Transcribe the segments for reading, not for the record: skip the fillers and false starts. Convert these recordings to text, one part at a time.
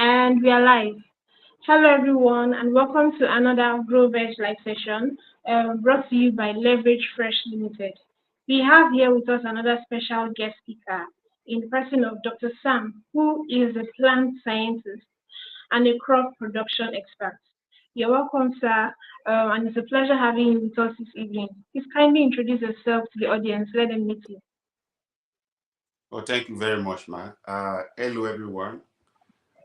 And we are live. Hello, everyone, and welcome to another Growveg live session brought to you by Leverage Fresh Limited. We have here with us another special guest speaker in the person of Dr. Sam, who is a plant scientist and a crop production expert. You're welcome, sir, and it's a pleasure having you with us this evening. Please kindly introduce yourself to the audience. Let them meet you. Well, thank you very much, Ma. Hello, everyone.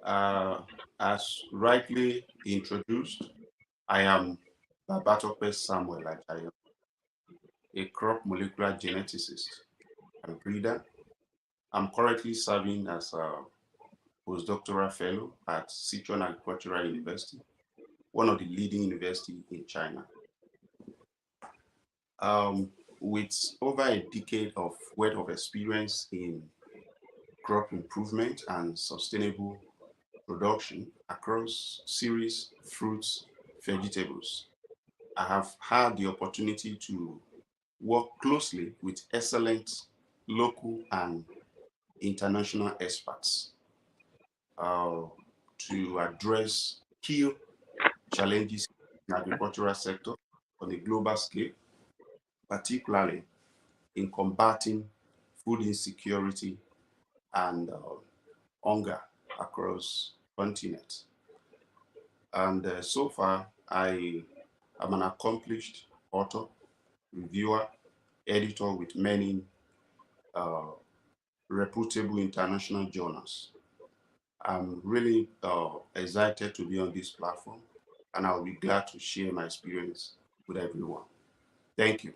Uh, as rightly introduced, I am Babatope Samuel Ajayo, a crop molecular geneticist and breeder. I'm currently serving as a postdoctoral fellow at Sichuan Agricultural University, one of the leading universities in China. Um, with over a decade of worth of experience in crop improvement and sustainable production across cereals, fruits, vegetables. I have had the opportunity to work closely with excellent local and international experts uh, to address key challenges in the agricultural sector on a global scale, particularly in combating food insecurity and hunger across continents. And so far, I am an accomplished author, reviewer, editor with many uh, reputable international journals. I'm really excited to be on this platform, and I'll be glad to share my experience with everyone. Thank you.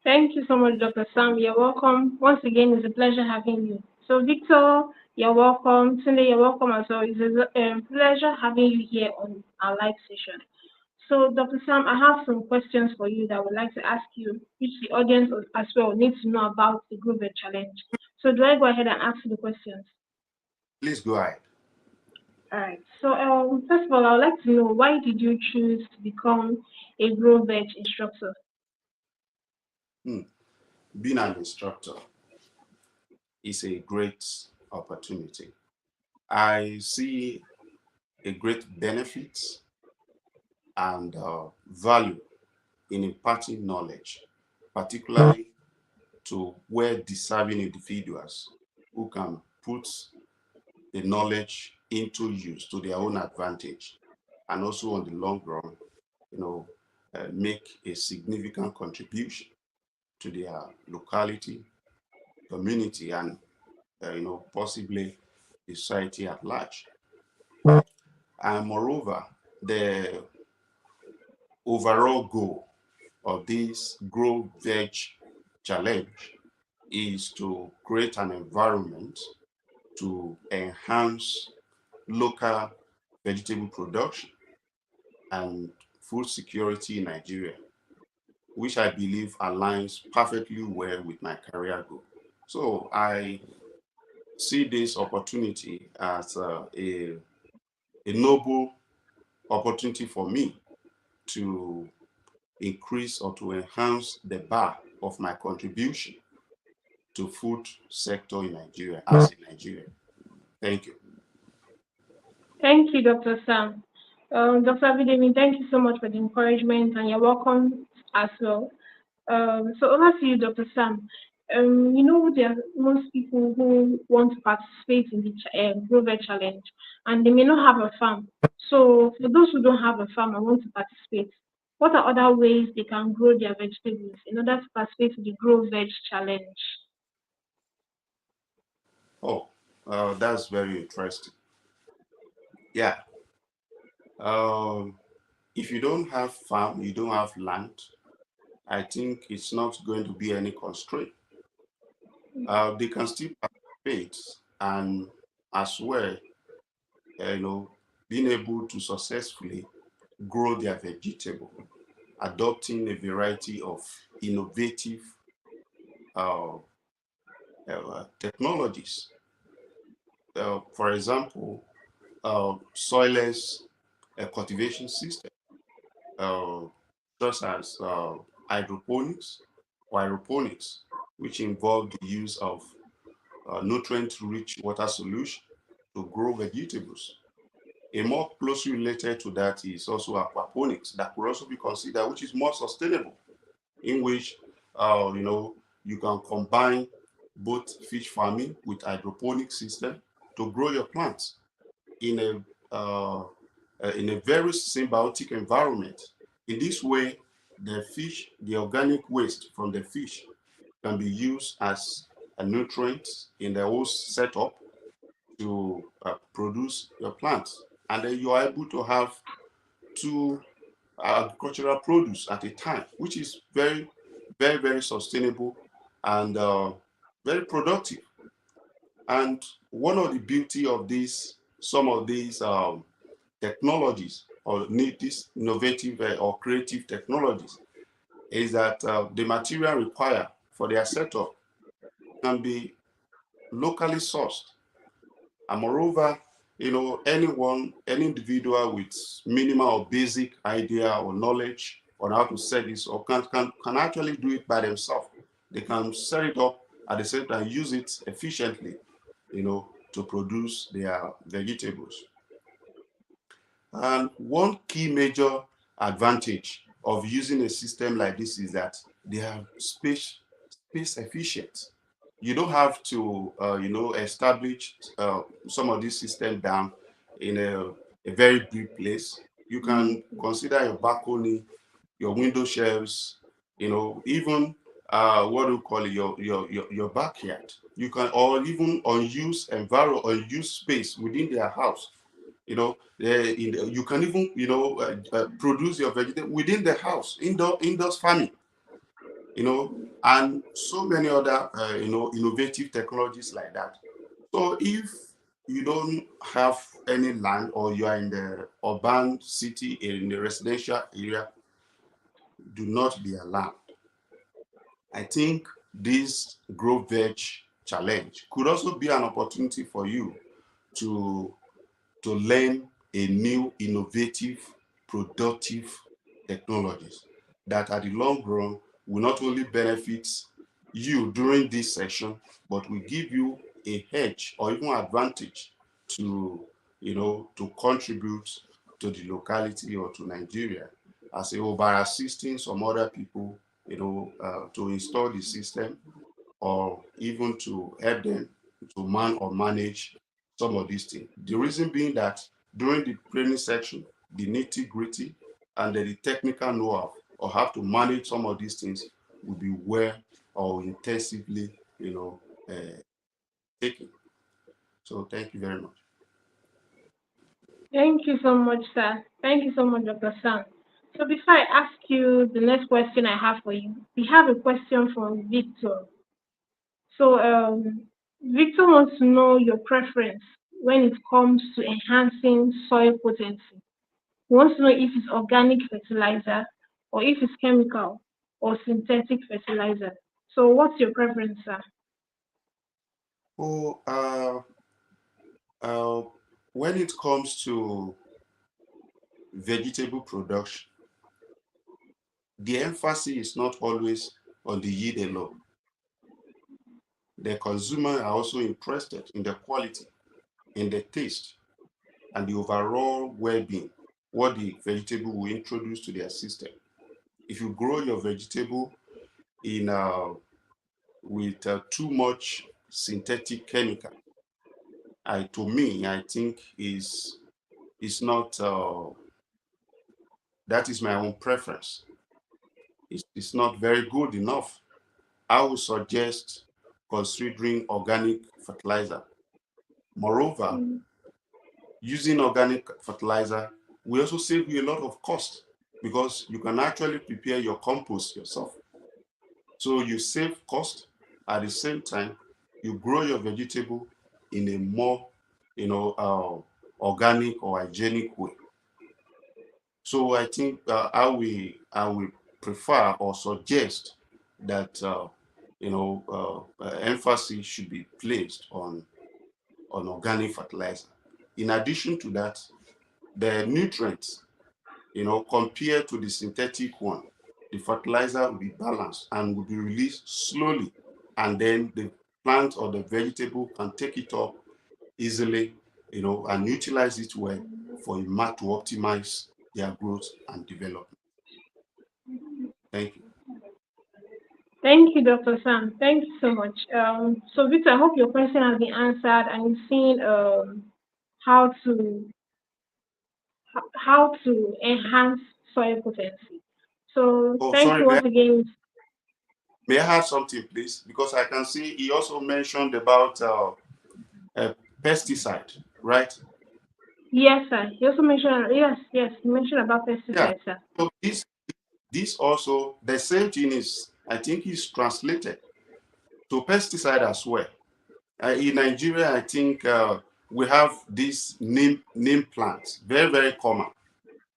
Thank you so much, Dr. Sam. You're welcome. Once again, it's a pleasure having you. So, Victor, you're welcome. Tunde, you're welcome as well. It's a pleasure having you here on our live session. So, Dr. Sam, I have some questions for you that I would like to ask you, which the audience as well needs to know about the Growveg challenge. So, do I go ahead and ask you the questions? Please go ahead. All right. So, first of all, I would like to know why did you choose to become a Growveg instructor? Hmm. Being an instructor is a great opportunity. I see a great benefit and value in imparting knowledge, particularly to well deserving individuals who can put the knowledge into use to their own advantage and also on the long run, you know, make a significant contribution to their locality, community, and possibly the society at large. And moreover, the overall goal of this Grow Veg challenge is to create an environment to enhance local vegetable production and food security in Nigeria, which I believe aligns perfectly well with my career goal. So I see this opportunity as a noble opportunity for me to increase or to enhance the bar of my contribution to food sector in Nigeria as in Nigeria. Thank you. Thank you, Dr. Sam. Dr. Abidemi, thank you so much for the encouragement, and you're welcome as well. So over to you, Dr. Sam. There are most people who want to participate in the Growveg challenge, and they may not have a farm. So for those who don't have a farm and want to participate, what are other ways they can grow their vegetables in order to participate in the Growveg challenge? Oh, that's very interesting. Yeah. Um, if you don't have farm, you don't have land, I think it's not going to be any constraint. They can still participate and as well, you know, being able to successfully grow their vegetable, adopting a variety of innovative uh, technologies. For example, soilless cultivation system, uh, such as hydroponics or aeroponics, which involve the use of nutrient-rich water solution to grow vegetables. A more closely related to that is also aquaponics that could also be considered, which is more sustainable, in which you can combine both fish farming with hydroponic system to grow your plants in a very symbiotic environment. In this way, the organic waste from the fish can be used as a nutrient in the whole setup to produce your plants. And then you are able to have two agricultural produce at a time, which is very, very, very sustainable and very productive. And one of the beauty of some of these technologies or need these innovative or creative technologies is that the material required for their setup can be locally sourced. And moreover, any individual with minimal or basic idea or knowledge on how to set this up can actually do it by themselves. They can set it up at the same time, use it efficiently, to produce their vegetables. And one key major advantage of using a system like this is that they are space efficient. You don't have to, establish some of these systems down in a very big place. You Mm. can consider your balcony, your window shelves, even what do you call it, your backyard. You can, or even unused environment, unused space within their house. You can even, produce your vegetable within the house, indoors farming, and so many other, innovative technologies like that. So if you don't have any land or you are in the urban city, in the residential area, do not be alarmed. I think this Growveg challenge could also be an opportunity for you to learn a new, innovative, productive technologies that at the long run will not only benefit you during this session, but will give you a hedge or even advantage to, to contribute to the locality or to Nigeria as a whole by assisting some other people, to install the system or even to help them to man or manage some of these things. The reason being that during the training section, the nitty gritty and the technical know-how or how to manage some of these things will be well or intensively, uh, taken. So thank you very much. Thank you so much, sir. Thank you so much, Dr. Sam. So before I ask you the next question I have for you, we have a question from Victor. So Victor wants to know your preference when it comes to enhancing soil potency. He wants to know if it's organic fertilizer or if it's chemical or synthetic fertilizer. So what's your preference, sir? Oh, uh, when it comes to vegetable production, the emphasis is not always on the yield alone. The consumer are also interested in the quality, in the taste, and the overall well-being, what the vegetable will introduce to their system. If you grow your vegetable in with too much synthetic chemical, to me, I think is not. That is my own preference. It's not very good enough. I would suggest considering organic fertilizer. Moreover, Mm. using organic fertilizer will also save you a lot of cost because you can actually prepare your compost yourself. So you save cost at the same time you grow your vegetable in a more, organic or hygienic way. So I think I will prefer or suggest that emphasis should be placed on organic fertilizer. In addition to that, the nutrients, compared to the synthetic one, the fertilizer will be balanced and will be released slowly, and then the plant or the vegetable can take it up easily, and utilize it well for a mark to optimize their growth and development. Thank you. Thank you, Dr. Sam. Thank you so much. So, Victor, I hope your question has been answered and you've seen how to how to enhance soil potency. So, Oh, thank sorry, you once again. may I add something, please? Because I can see he also mentioned about pesticide, right? Yes, sir. You also mentioned yes, you mentioned about Yeah. pesticides, sir. So this also the same thing is, I think, is translated to pesticide as well. In Nigeria, I think we have this neem plants, very very common.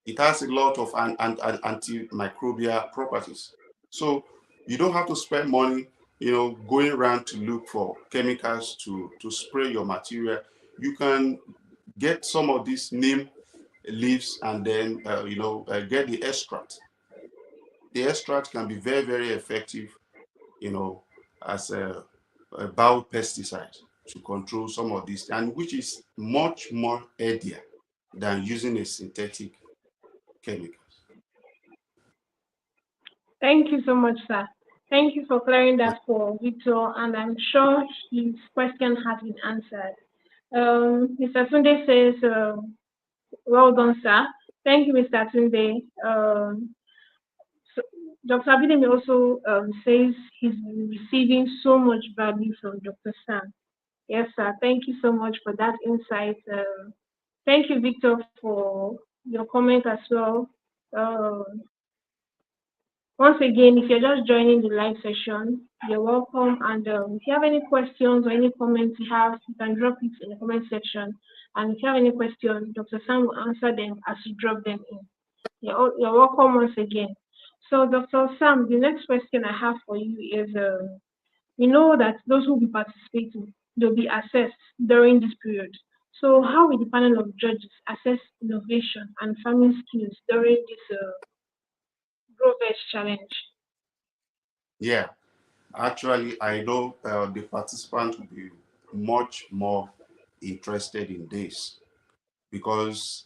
It has a lot of antimicrobial properties. So you don't have to spend money, going around to look for chemicals to spray your material. You can get some of these neem leaves and then get the extract. The extract can be very very effective, you know, as a biopesticide to control some of these, and which is much more healthier than using a synthetic chemical. Thank you so much, sir. Thank you for clearing that for Victor, and I'm sure his question has been answered. Mr. Tunde says, well done, sir. Thank you, Mr. Tunde. So Dr. Abidemi also says he's receiving so much value from Dr. Sam. Yes, sir. Thank you so much for that insight. Thank you, Victor, for your comment as well. Uh, Once again, if you're just joining the live session, you're welcome. And if you have any questions or any comments you have, you can drop it in the comment section. And if you have any questions, Dr. Sam will answer them as you drop them in. You're welcome once again. So, Dr. Sam, the next question I have for you is we know that those who will be participating, they'll be assessed during this period. So, how will the panel of judges assess innovation and farming skills during this Growveg challenge? Yeah, actually, I know the participants will be much more interested in this because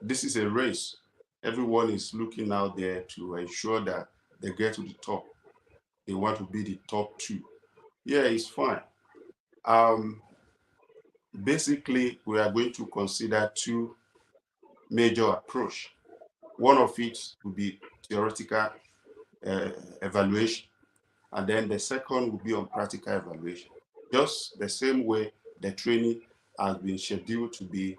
this is a race. Everyone is looking out there to ensure that they get to the top. They want to be the top two. Yeah, it's fine. Um, Basically, we are going to consider two major approach. One of it will be theoretical uh, evaluation, and then the second will be on practical evaluation. Just the same way the training has been scheduled to be,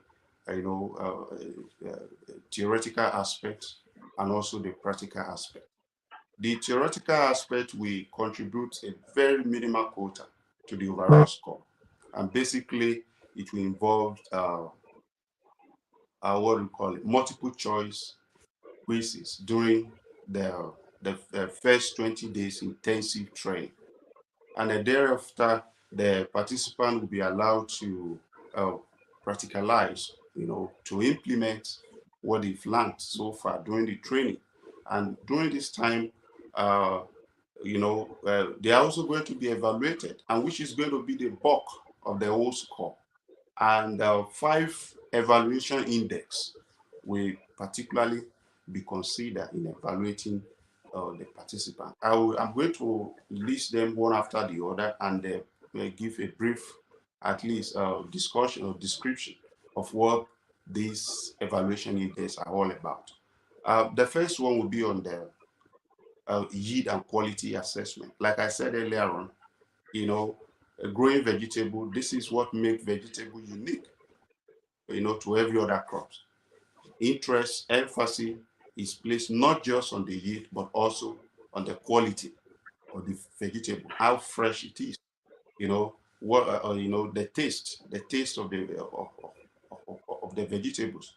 theoretical aspects and also the practical aspect. The theoretical aspect will contribute a very minimal quota to the overall score, and basically it will involve what we call it multiple choice quizzes during the first 20 days intensive training. And then thereafter, the participant will be allowed to uh, practicalize, to implement what they've learned so far during the training. And during this time, uh, they are also going to be evaluated, and which is going to be the bulk of the whole score. And five evaluation index will particularly be considered in evaluating the participant. I'm going to list them one after the other and give a brief, at least, discussion or description of what these evaluation index are all about. The first one will be on the yield and quality assessment. Like I said earlier on, growing vegetable, this is what makes vegetable unique, to every other crops. Interest, emphasis is placed not just on the yield, but also on the quality of the vegetable, how fresh it is, the taste of of the vegetables.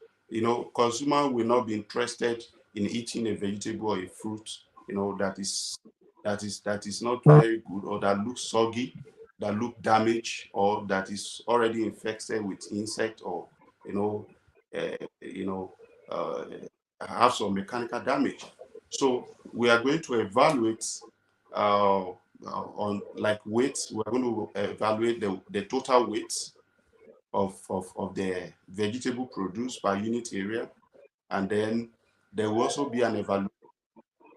Consumer will not be interested in eating a vegetable or a fruit, that is not very good, or that looks soggy, that look damaged, or that is already infected with insect, or you know, you know, uh, have some mechanical damage. So we are going to evaluate on like weight. We're going to evaluate the total weight of the vegetable produce per unit area. And then there will also be an evaluation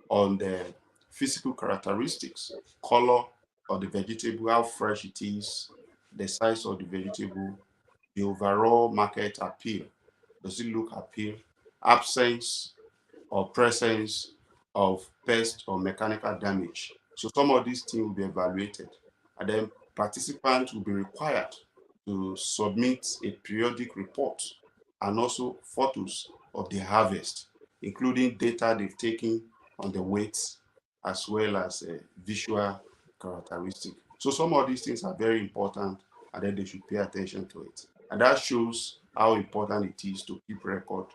on the physical characteristics, color of the vegetable, how fresh it is, the size of the vegetable, the overall market appeal. Does it look appeal? Absence or presence of pest or mechanical damage. So some of these things will be evaluated. And then participants will be required to submit a periodic report and also photos of the harvest, including data they've taken on the weights as well as a visual characteristic. So some of these things are very important and then they should pay attention to it. And that shows how important it is to keep record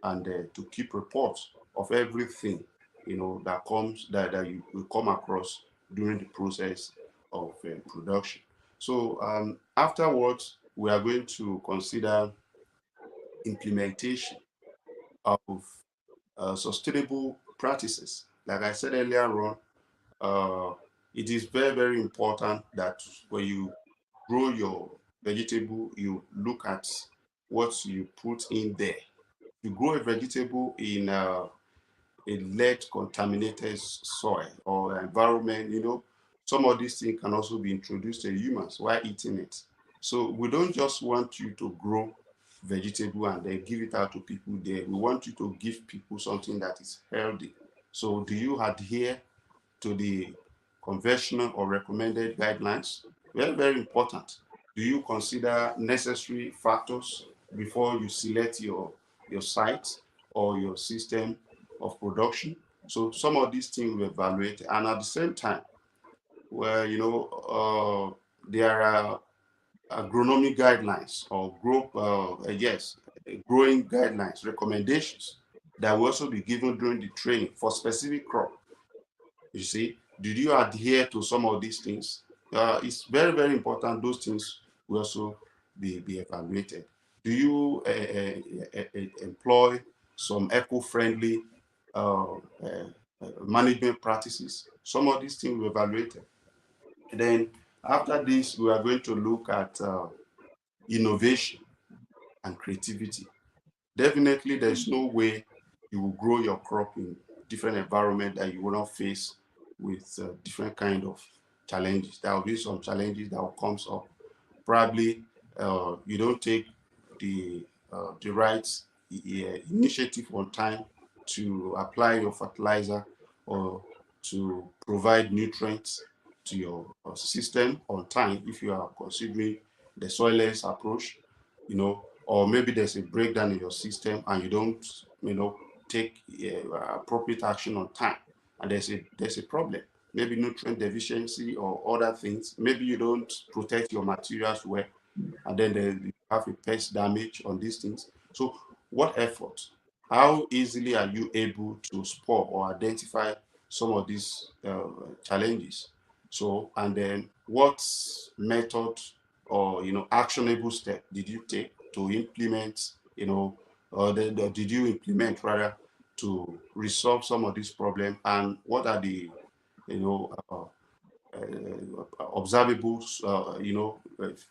and to keep reports of everything that comes that you will come across during the process of production. So afterwards, we are going to consider implementation of sustainable practices. Like I said earlier on, it is very, very important that when you grow your vegetable, you look at what you put in there. You grow a vegetable in a lead contaminated soil or environment, some of these things can also be introduced to humans while eating it. So we don't just want you to grow vegetable and then give it out to people there. We want you to give people something that is healthy. So do you adhere to the conventional or recommended guidelines? Very, very important. Do you consider necessary factors before you select your site or your system of production? So some of these things we evaluate, and at the same time, where there are agronomic guidelines or growing guidelines, recommendations that will also be given during the training for specific crop. You see, did you adhere to some of these things? It's very, very important. Those things will also be evaluated. Do you employ some eco-friendly management practices? Some of these things will be evaluated. And then after this, we are going to look at innovation and creativity. Definitely, there's no way you will grow your crop in different environment that you will not face with different kind of challenges. There will be some challenges that will come up. Probably you don't take the right initiative on time to apply your fertilizer or to provide nutrients to your system on time if you are considering the soilless approach, or maybe there's a breakdown in your system and you don't, take appropriate action on time, and there's a problem. Maybe nutrient deficiency or other things. Maybe you don't protect your materials well, and then you have a pest damage on these things. So, what effort? How easily are you able to spot or identify some of these challenges? So, and then what method or actionable step did you take to implement? Or did you implement rather to resolve some of these problems? And what are the you know observable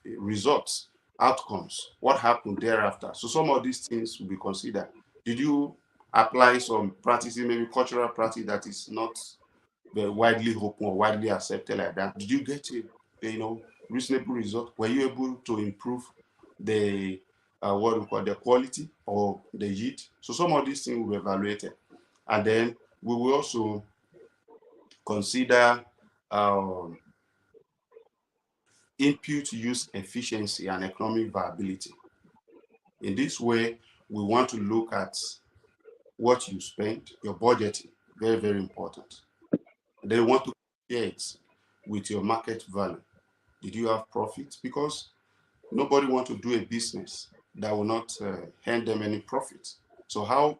results, outcomes, what happened thereafter? So some of these things will be considered. Did you apply some practices, maybe cultural practice that is not very widely open or widely accepted like that? Did you get a reasonable result? Were you able to improve the what we call the quality or the yield? So some of these things will be evaluated, and then we will also consider um, input use efficiency and economic viability. In this way, we want to look at what you spend, your budgeting, very, very important. They want to compare it with your market value. Did you have profits? Because nobody wants to do a business that will not earn them any profit. So how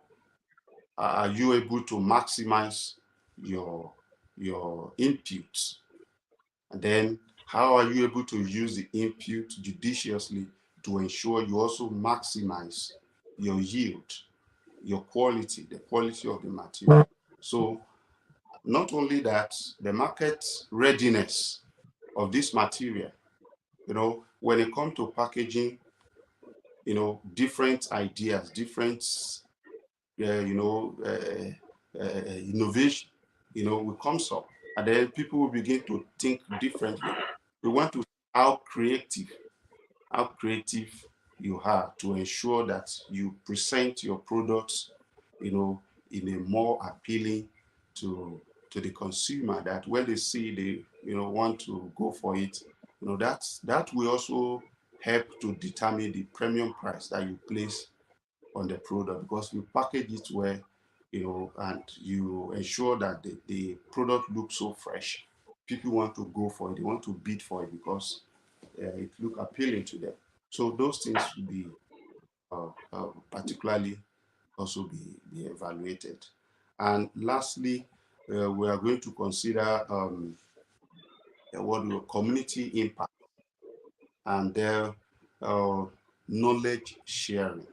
are you able to maximize your inputs? And then how are you able to use the input judiciously to ensure you also maximize your yield, your quality, the quality of the material? So not only that, the market readiness of this material, when it comes to packaging, different ideas, different, innovation, will comes up, and then people will begin to think differently. We want to see how creative you are to ensure that you present your products, you know, in a more appealing to the consumer, that when they see, they want to go for it. That will also help to determine the premium price that you place on the product, because you package it well, and you ensure that the product looks so fresh. People want to go for it, they want to bid for it because it look appealing to them. So those things will be particularly also be evaluated. And lastly, we are going to consider what we call community impact and their knowledge sharing.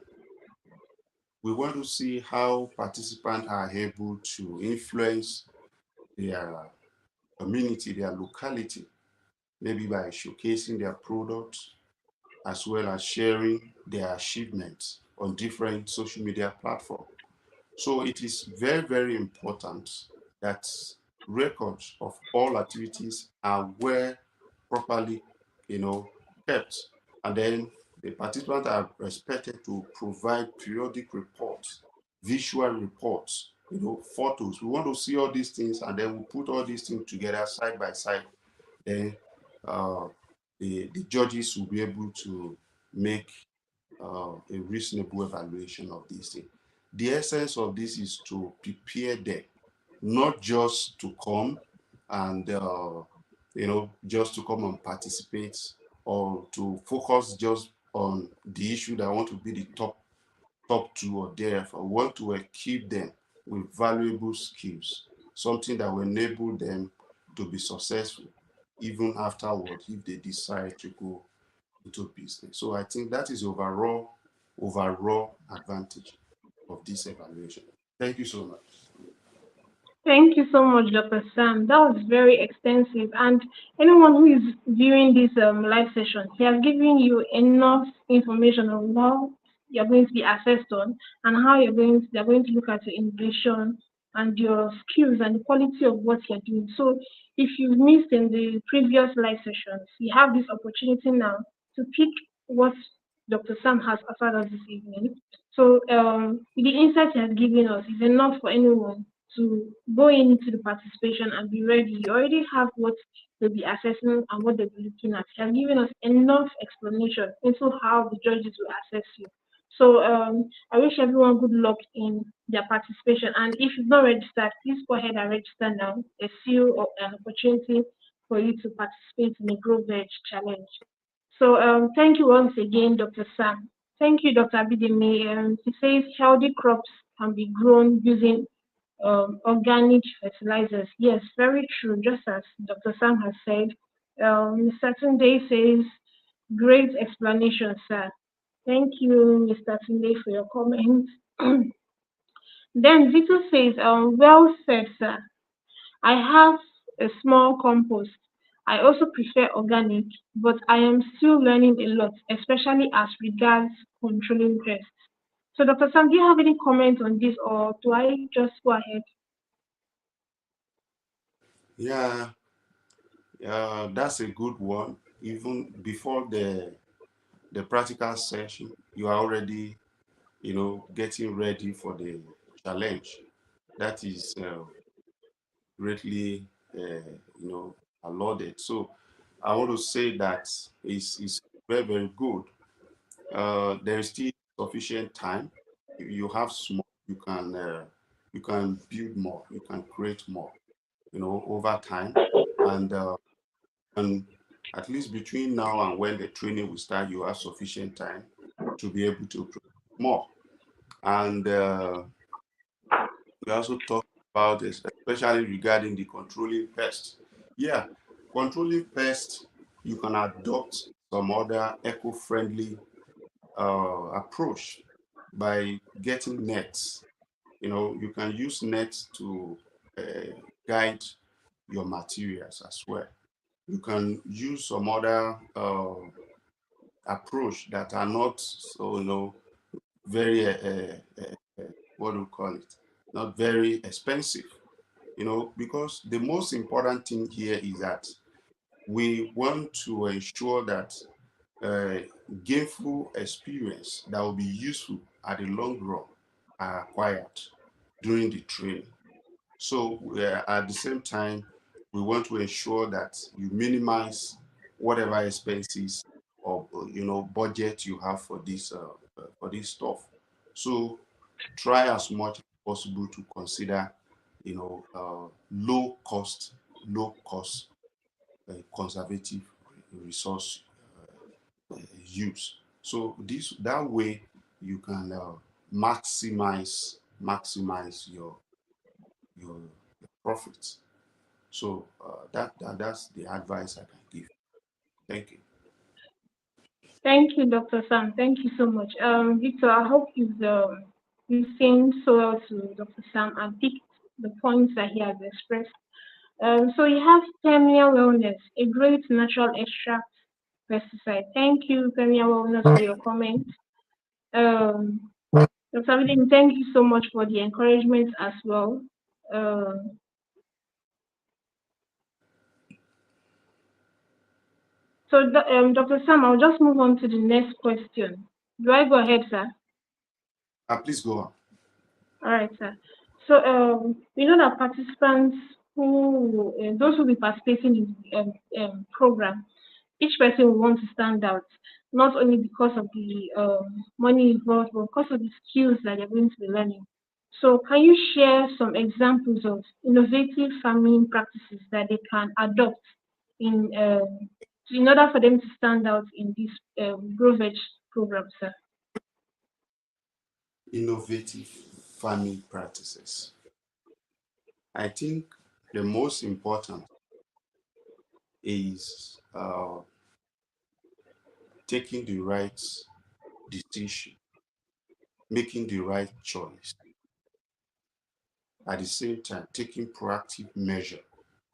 We want to see how participants are able to influence their community, their locality, maybe by showcasing their products as well as sharing their achievements on different social media platforms. So it is very, very important that records of all activities are well properly, kept. And then the participants are expected to provide periodic reports, visual reports, photos. We want to see all these things, and then we put all these things together side by side. Then uh, the judges will be able to make a reasonable evaluation of these things. The essence of this is to prepare them, not just to come and just to come and participate, or to focus just on the issue that want to be the top two or therefore. We want to equip them with valuable skills, something that will enable them to be successful even afterward if they decide to go into business. So I think that is overall advantage of this evaluation. Thank you so much. Thank you so much, Dr. Sam. That was very extensive. And anyone who is viewing this live session, he has given you enough information on how you're going to be assessed on and how they're going to look at your innovation and your skills and the quality of what you're doing. So if you've missed in the previous live sessions, you have this opportunity now to pick what Dr. Sam has offered us this evening. So the insight he has given us is enough for anyone to go into the participation and be ready. You already have what they'll be assessing and what they'll be looking at. You have given us enough explanation into how the judges will assess you. So I wish everyone good luck in their participation. And if you've not registered, please go ahead and register now. There's still an opportunity for you to participate in the Growveg challenge. So thank you once again, Dr. Sam. Thank you, Dr. Abidemi. He says healthy crops can be grown using organic fertilizers. Yes, very true. Just as Dr. Sam has said, Mr. Tunde says, great explanation, sir. Thank you, Mr. Tunde, for your comment. Then Vito says, well said, sir. I have a small compost. I also prefer organic, but I am still learning a lot, especially as regards controlling pests. So, Dr. Sam, do you have any comment on this, or do I just go ahead? Yeah, that's a good one. Even before the practical session, you are already, getting ready for the challenge. That is greatly, applauded. So I want to say that is very, very good. There is still sufficient time. You have small, you can build more, you can create more, over time, and and at least between now and when the training will start, you have sufficient time to be able to create more. And we also talk about this, especially regarding the controlling pests. Yeah, controlling pests, you can adopt some other eco-friendly approach by getting nets. You can use nets to guide your materials as well. You can use some other approach that are not so, very, what do we call it? Not very expensive, because the most important thing here is that we want to ensure that uh, gainful experience that will be useful at the long run are acquired during the training. So at the same time, we want to ensure that you minimize whatever expenses or budget you have for this stuff. So try as much as possible to consider low cost conservative resource use. So that way you can maximize your, your profits. So that's the advice I can give. Thank you. Thank you, Dr. Sam. Thank you so much. Victor, I hope you've listened so well to Dr. Sam and picked the points that he has expressed. So you have Premier Wellness, a great natural extract pesticide. Thank you, Premier Wellness, for your comment. Um, Dr. Abidin, thank you so much for the encouragement as well. Um, Dr. Sam, I'll just move on to the next question. Do I go ahead, sir? Please go on. All right, sir. So we know that participants those who will be participating in the program, each person will want to stand out, not only because of the money involved, but because of the skills that they're going to be learning. So can you share some examples of innovative farming practices that they can adopt in order for them to stand out in this Growveg program, sir? Innovative farming practices. I think the most important is taking the right decision, making the right choice. At the same time, taking proactive measure,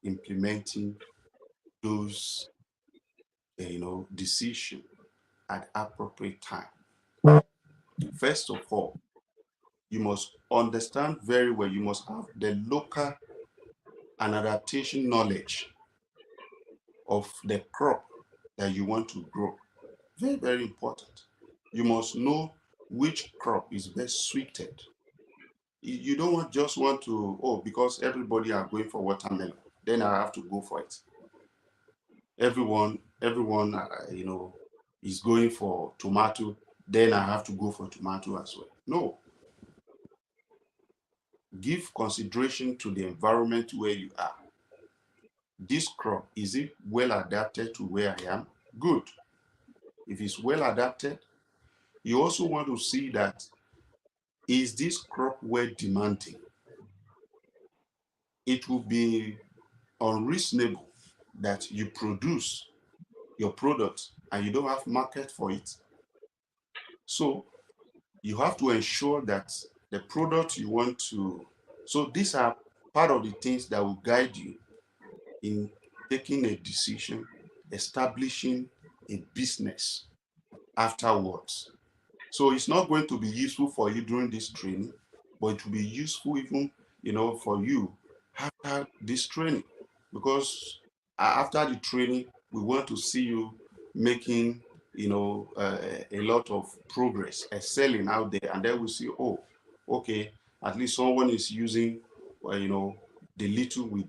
implementing those decision at appropriate time. First of all, you must understand very well, you must have the local and adaptation knowledge of the crop that you want to grow. Very, very important. You must know which crop is best suited. You don't just want to, oh, because everybody are going for watermelon, then I have to go for it. Everyone, is going for tomato, then I have to go for tomato as well. No, give consideration to the environment where you are. This crop, is it well adapted to where I am? Good. If it's well adapted, you also want to see that, is this crop well demanding? It will be unreasonable that you produce your product and you don't have market for it. So you have to ensure that the product you want to, so these are part of the things that will guide you in taking a decision, establishing a business afterwards. So it's not going to be useful for you during this training, but it will be useful even, for you after this training. Because after the training, we want to see you making, a lot of progress, excelling out there, and then we see, oh, okay, at least someone is using, the little we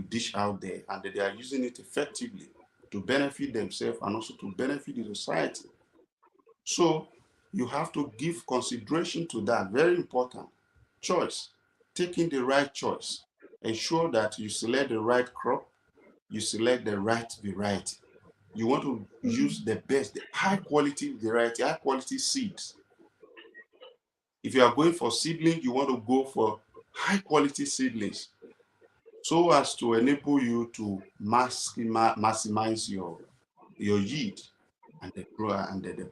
dish out there, and they are using it effectively to benefit themselves and also to benefit the society. So you have to give consideration to that. Very important. Choice. Taking the right choice. Ensure that you select the right crop, you select the right variety. You want to use the best, the high quality variety, high quality seeds. If you are going for seedling, you want to go for high quality seedlings so as to enable you to maximize your yield and the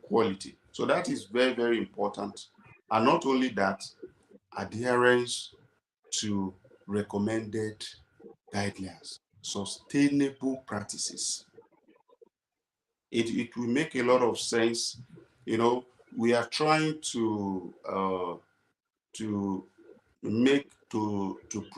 quality. So that is very, very important. And not only that, adherence to recommended guidelines, sustainable practices. it will make a lot of sense. We are trying to to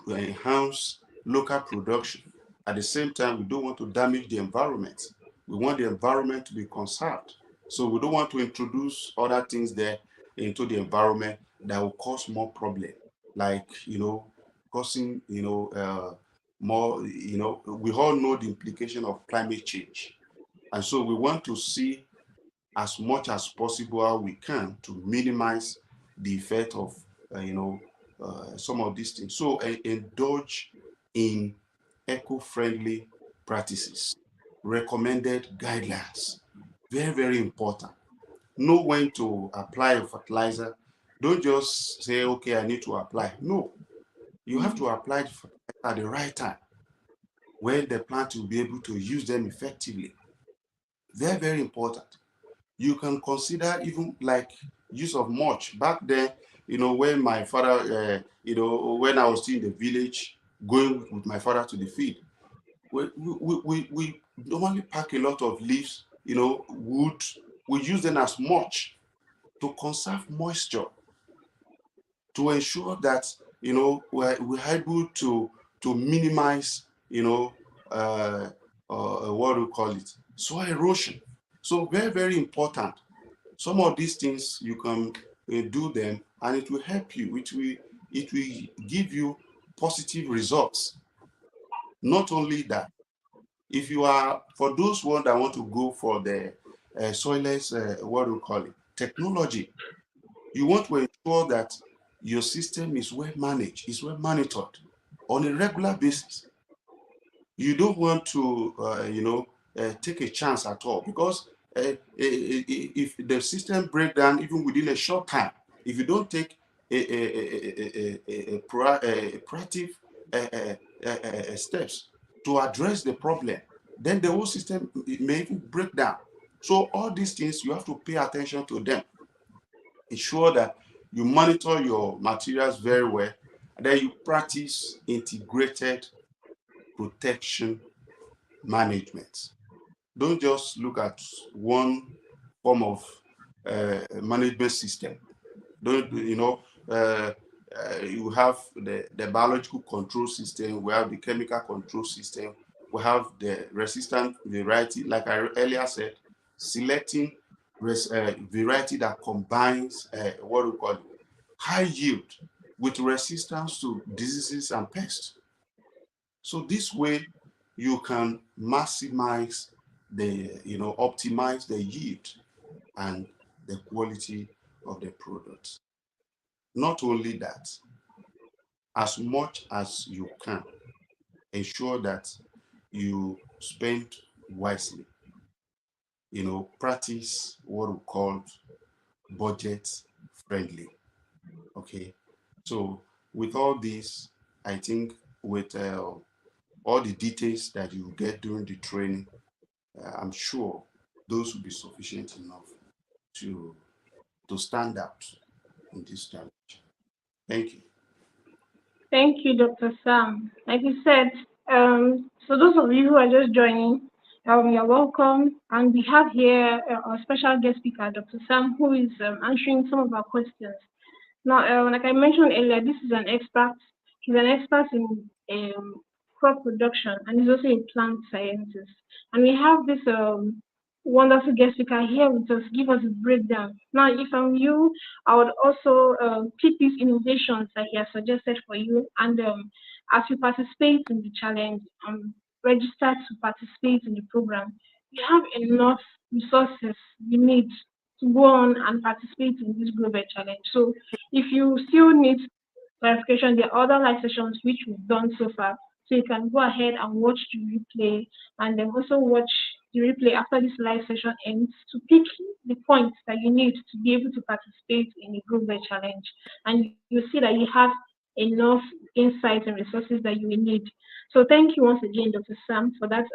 enhance local production. At the same time, we don't want to damage the environment. We want the environment to be conserved. So we don't want to introduce other things there into the environment that will cause more problem, like causing more. We all know the implication of climate change, and so we want to see as much as possible how we can to minimize the effect of some of these things. So indulge in eco-friendly practices, recommended guidelines. Very, very important. Know when to apply a fertilizer. Don't just say, okay, I need to apply. No, you have to apply the fertilizer at the right time when the plant will be able to use them effectively. Very, very important. You can consider even like use of mulch. Back then, when my father, when I was still in the village, going with my father to the field, we normally pack a lot of leaves, wood. We use them as mulch to conserve moisture, to ensure that we're able to minimize what do we call it, soil erosion. So very, very important. Some of these things you can do them, and it will help you. It will give you positive results. Not only that, if you are, for those ones that want to go for the soilless, what do we call it, technology, you want to ensure that your system is well managed, is well monitored on a regular basis. You don't want to, take a chance at all, because if the system break down even within a short time, if you don't take a proactive steps to address the problem, then the whole system may even break down. So all these things, you have to pay attention to them. Ensure that you monitor your materials very well, and then you practice integrated protection management. Don't just look at one form of management system. Don't you have the biological control system, we have the chemical control system, we have the resistant variety, like I earlier said, selecting variety that combines what we call high yield with resistance to diseases and pests. So this way you can maximize optimize the yield and the quality of the product. Not only that, as much as you can, ensure that you spend wisely. Practice what we call budget friendly. Okay. So with all this, I think with all the details that you get during the training, I'm sure those will be sufficient enough to stand out in this challenge. Thank you. Thank you, Dr. Sam. Like you said, so those of you who are just joining, you're welcome. And we have here our special guest speaker, Dr. Sam, who is answering some of our questions. Now, like I mentioned earlier, this is an expert. He's an expert in crop production, and he's also in plant sciences. And we have this wonderful guest speaker here with us, give us a breakdown. Now, if I'm you, I would also pick these innovations that he has suggested for you, and as you participate in the challenge, register to participate in the program. You have enough resources you need to go on and participate in this Growveg challenge. So if you still need clarification, there are other live sessions which we've done so far. So you can go ahead and watch the replay, and then also watch the replay after this live session ends to pick the points that you need to be able to participate in the Growveg challenge. And you see that you have enough insights and resources that you will need. So thank you once again, Dr. Sam, for that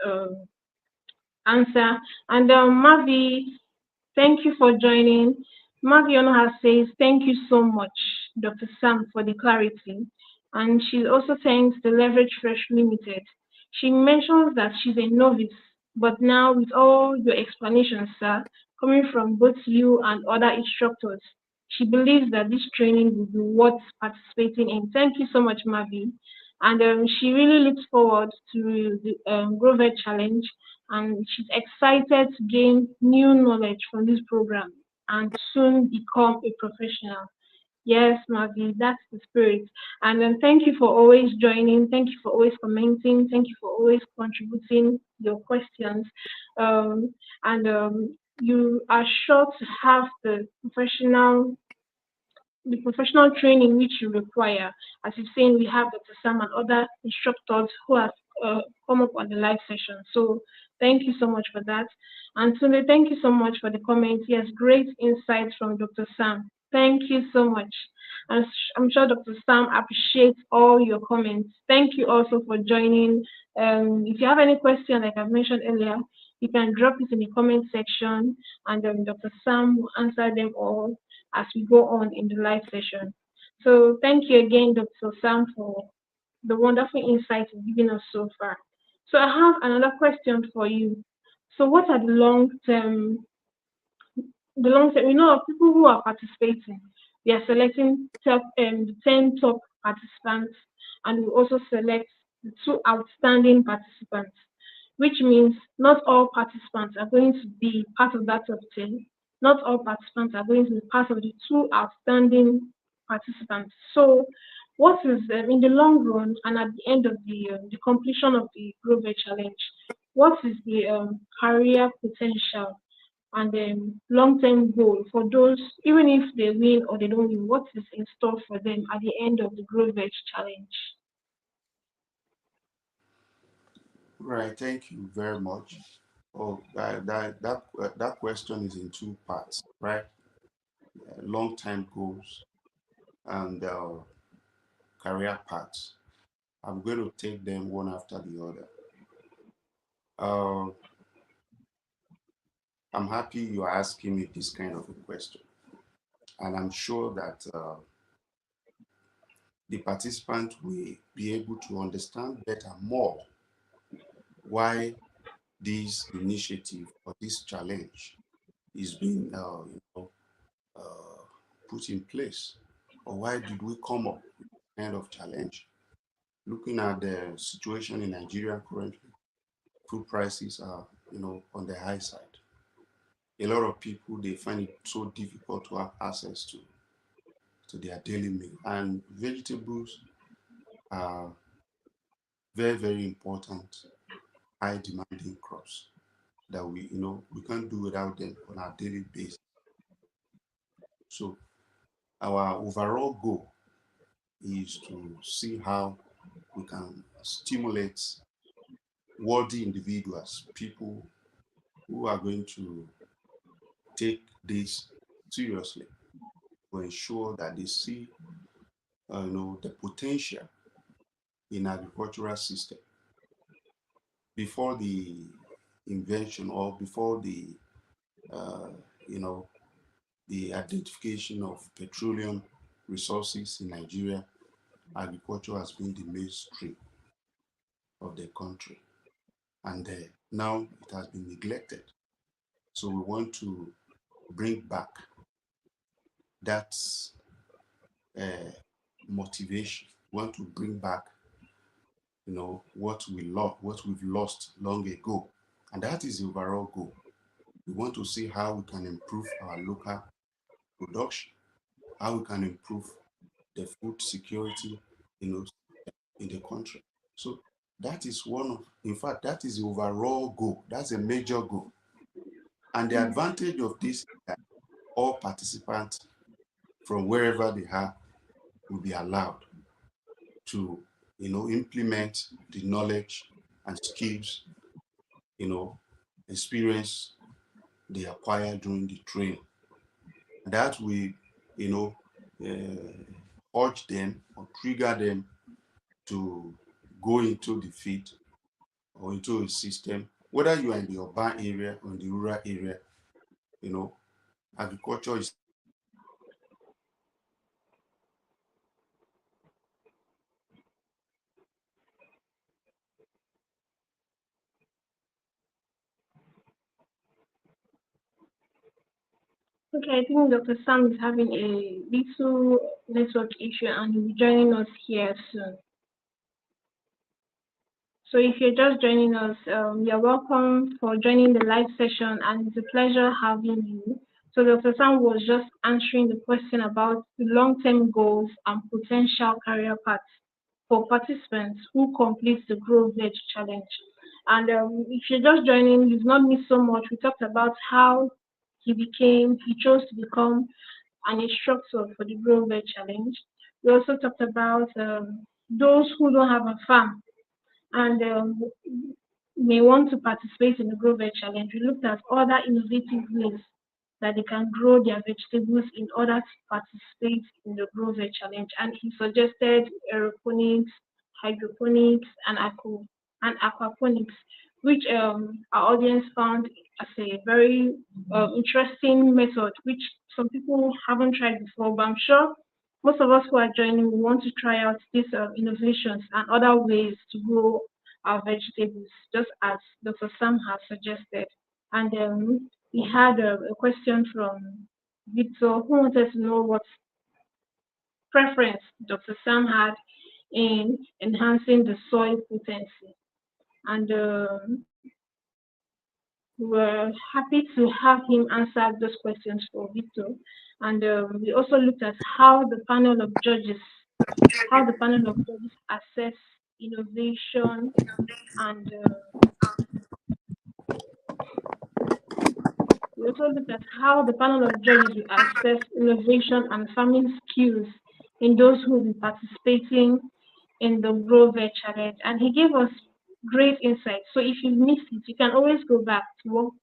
answer. And Mavi, thank you for joining. Maviona says, thank you so much, Dr. Sam, for the clarity. And she also thanks the Leverage Fresh Limited. She mentions that she's a novice But now, with all your explanations, sir, coming from both you and other instructors, she believes that this training will be worth participating in. Thank you so much, Mavi. And she really looks forward to the Growveg challenge, and she's excited to gain new knowledge from this program and soon become a professional. Yes, Mavi, that's the spirit. And then thank you for always joining. Thank you for always commenting. Thank you for always contributing your questions. And you are sure to have the professional training which you require. As you've seen, we have Dr. Sam and other instructors who have come up on the live session. So thank you so much for that. And Tunde, thank you so much for the comments. Yes, great insights from Dr. Sam. Thank you so much. And I'm sure Dr. Sam appreciates all your comments. Thank you also for joining. If you have any question, like I've mentioned earlier, you can drop it in the comment section, and Dr. Sam will answer them all as we go on in the live session. So thank you again, Dr. Sam, for the wonderful insights you've given us so far. So I have another question for you. So what are the long term, people who are participating, we are selecting the 10 top participants, and we also select the two outstanding participants, which means not all participants are going to be part of that top 10. Not all participants are going to be part of the two outstanding participants. So, what is in the long run and at the end of the completion of the Growveg challenge? What is the career potential and long-term goal for those, even if they win or they don't win, what is in store for them at the end of the Growveg challenge? Right, thank you very much. Oh, that question is in two parts, right? Long-term goals and career paths. I'm going to take them one after the other. Uh, I'm happy you're asking me this kind of a question, and I'm sure that the participant will be able to understand better more why this initiative or this challenge is being uh, put in place, or why did we come up with this kind of challenge? Looking at the situation in Nigeria currently, food prices are, on the high side. A lot of people, they find it so difficult to have access to their daily meal, and vegetables are very, very important, high demanding crops that we can't do without them on our daily basis. So our overall goal is to see how we can stimulate worthy individuals, people who are going to take this seriously, to ensure that they see, the potential in agricultural system before the invention or before uh, you know, the identification of petroleum resources in Nigeria. Agriculture has been the mainstream of the country, and now it has been neglected. So we want to bring back that uh, motivation. We want to bring back, what we've lost long ago, and that is the overall goal. We want to see how we can improve our local production, how we can improve the food security, you know, in the country. So that is in fact, that is the overall goal. That's a major goal. And the advantage of this is that all participants from wherever they are will be allowed to, implement the knowledge and skills, you know, experience they acquire during the training. That will, you know, urge them or trigger them to go into the field or into a system, whether you are in the urban area or in the rural area, you know, agriculture is Okay, I think Dr. Sam is having a little network issue and he'll be joining us here soon. So if you're just joining us, you're welcome for joining the live session and it's a pleasure having you. So Dr. Sam was just answering the question about the long-term goals and potential career paths for participants who complete the Growveg challenge. And if you're just joining, you've not missed so much. We talked about how he chose to become an instructor for the Growveg challenge. We also talked about those who don't have a farm and may want to participate in the Growveg challenge. We looked at other innovative ways that they can grow their vegetables in order to participate in the Growveg challenge. And he suggested aeroponics, hydroponics, and aquaponics, which our audience found as a very interesting method, which some people haven't tried before. But I'm sure most of us who are joining will want to try out these innovations and other ways to grow our vegetables, just as Dr. Sam has suggested. And we had a question from Victor who wanted to know what preference Dr. Sam had in enhancing the soil potency. And we were happy to have him answer those questions for Victor. And we also looked at how the panel of judges assess innovation and we also looked at how the panel of judges will assess innovation and farming skills in those who will be participating in the Growveg challenge. And he gave us great insight. So if you missed it, you can always go back to watch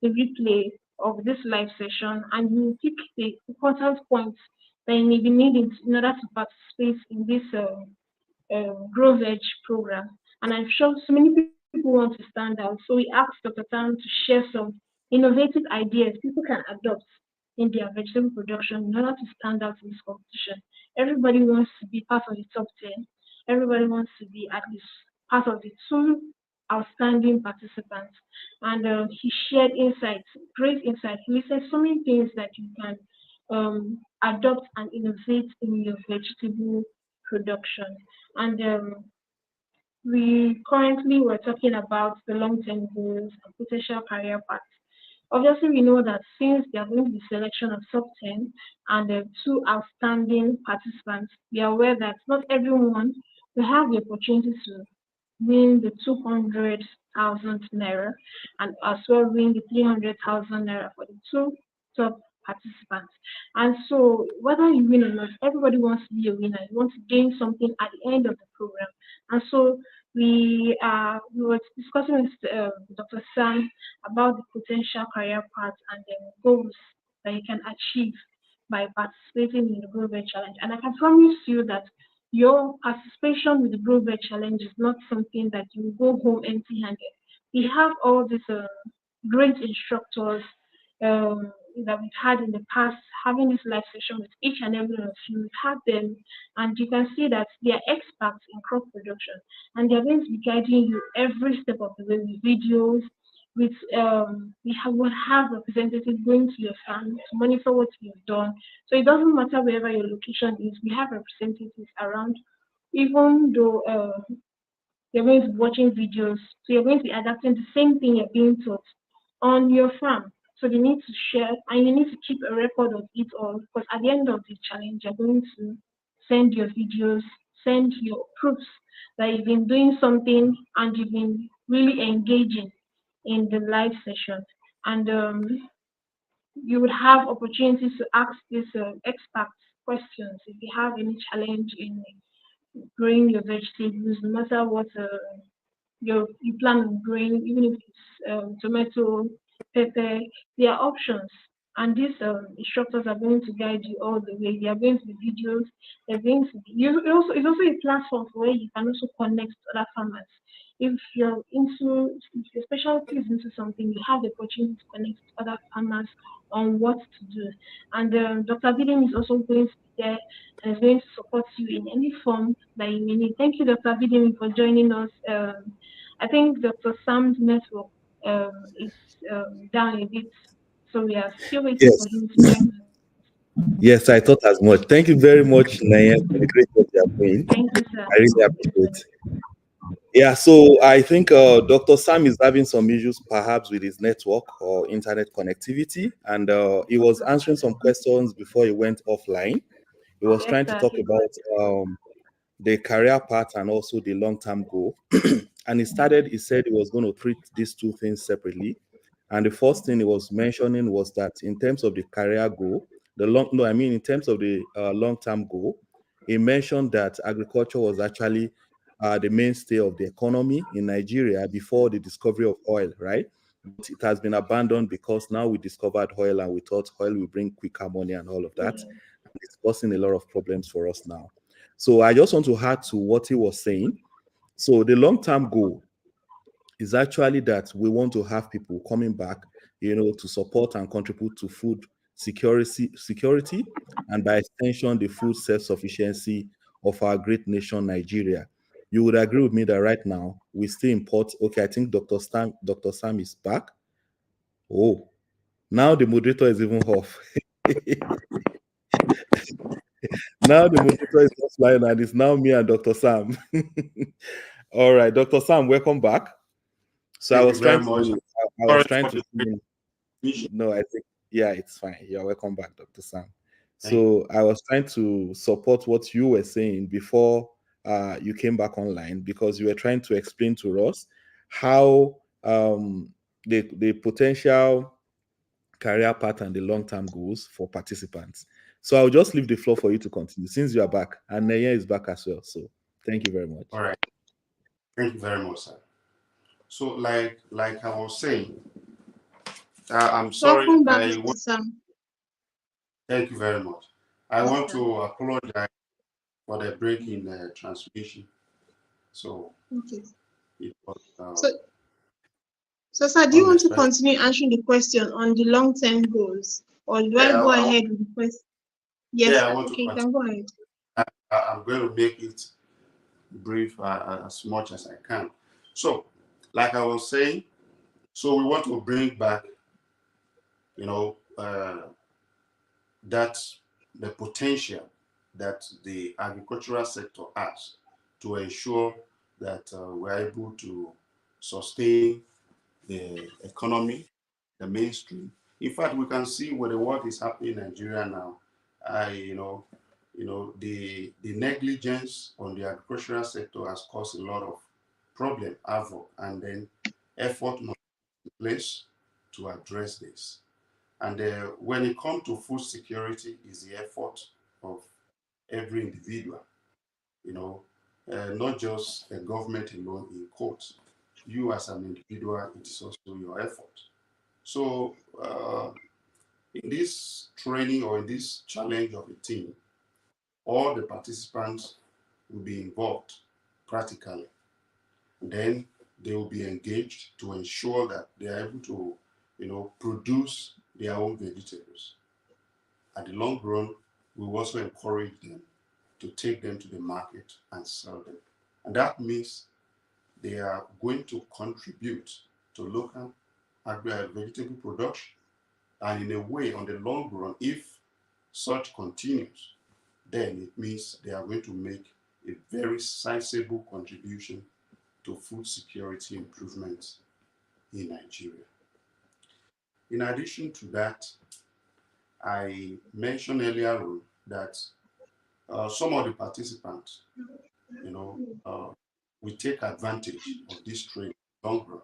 the replay of this live session and you pick the important points that you may be needing in order to participate in this Growveg program. And I'm sure so many people want to stand out. So we asked Dr. Tam to share some innovative ideas people can adopt in their vegetable production in order to stand out in this competition. Everybody wants to be part of the top 10. Everybody wants to be at least part of the two outstanding participants. And he shared insights, great insights. He listed so many things that you can adopt and innovate in your vegetable production. And we currently were talking about the long-term goals and potential career paths. Obviously, we know that since there are going to be selection of top 10 and the two outstanding participants, we are aware that not everyone will have the opportunity to win the 200,000 naira and as well win the 300,000 naira for the two top participants. And so, whether you win or not, everybody wants to be a winner. You want to gain something at the end of the program. And so, we were discussing with Dr. Sam about the potential career paths and the goals that you can achieve by participating in the Growveg Challenge. And I can promise you that your participation with the Growveg Challenge is not something that you go home empty-handed. We have all these great instructors that we've had in the past, having this live session with each and every one of you. We've had them, and you can see that they are experts in crop production, and they're going to be guiding you every step of the way with videos. Will have representatives going to your farm to monitor what you've done. So it doesn't matter wherever your location is. We have representatives around, even though you're going to be watching videos. So you're going to be adapting the same thing you're being taught on your farm. So you need to share and you need to keep a record of it all because at the end of the challenge, you're going to send your videos, send your proofs that you've been doing something and you've been really engaging in the live session. And you would have opportunities to ask these experts questions if you have any challenge in growing your vegetables, no matter what you plan on growing, even if it's tomato, pepper, there are options. And these instructors are going to guide you all the way. There are going to be videos. They're going to be, it's also a platform where you can also connect to other farmers. If your specialty is into something, you have the opportunity to connect with other farmers on what to do. And Dr. Bidin is also going to be there and is going to support you in any form that you may need. Thank you, Dr. Bidin, for joining us. I think Dr. Sam's network is down a bit. So we are still waiting for Yes, him to join us. yes, I thought as much. Thank you very much, Nayan, for the great job you are doing. Thank you, sir. I really appreciate. Yeah, so I think Dr. Sam is having some issues perhaps with his network or internet connectivity, and he was answering some questions before he went offline. He was Yes, trying to sir. talk about the career path and also the long-term goal. And he said he was going to treat these two things separately. And the first thing he was mentioning was that in terms of the career goal, in terms of the long-term goal, he mentioned that agriculture was actually the mainstay of the economy in Nigeria before the discovery of oil, right? But it has been abandoned because now we discovered oil and we thought oil will bring quicker money and all of that. And it's causing a lot of problems for us now. So I just want to add to what he was saying. So the long-term goal is actually that we want to have people coming back, to support and contribute to food security, and by extension, the food self-sufficiency of our great nation, Nigeria. You would agree with me that right now we still import. Okay, I think Dr. Sam is back. Oh, now the moderator is even off. Now the moderator is offline, and it's now me and Dr. Sam. All right, Dr. Sam, welcome back. So I Thank you was trying very much. to, I was Sorry trying for to the see him. mission. No, I think, yeah, it's fine. You're welcome back, Dr. Sam. Thank you. So I was trying to support what you were saying before you came back online, because you were trying to explain to us how the potential career path and the long-term goals for participants. So I'll just leave the floor for you to continue since you are back, and Naya is back as well. So thank you very All much. right. Thank you very much, sir. So, like I was saying, I'm sorry. Welcome back, Dr. Sam. Thank you very much. I Yes, want sir. to apologize for the break in the transmission. So Okay. it was So, sir, do you want to unexpected. continue answering the question on the long-term goals, or do I Yeah, go ahead with the question? Yes, yeah, I sir. want to Okay, you continue. can go ahead. I'm going to make it brief as much as I can. So, like I was saying, so we want to bring back, you know, that the potential that the agricultural sector has to ensure that we're able to sustain the economy, the mainstream. In fact, we can see what the world is happening in Nigeria now. I, the negligence on the agricultural sector has caused a lot of problem, havoc, and then effort must be placed to address this. And when it comes to food security, is the effort of every individual, you know, not just a government alone in quotes. You as an individual, it is also your effort. So in this training or in this challenge of a team, all the participants will be involved practically. Then they will be engaged to ensure that they are able to, produce their own vegetables. At the long run, we will also encourage them to take them to the market and sell them. And that means they are going to contribute to local vegetable production. And in a way, on the long run, if such continues, then it means they are going to make a very sizable contribution to food security improvements in Nigeria. In addition to that, I mentioned earlier on that some of the participants, you know, uh, will take advantage of this trade long run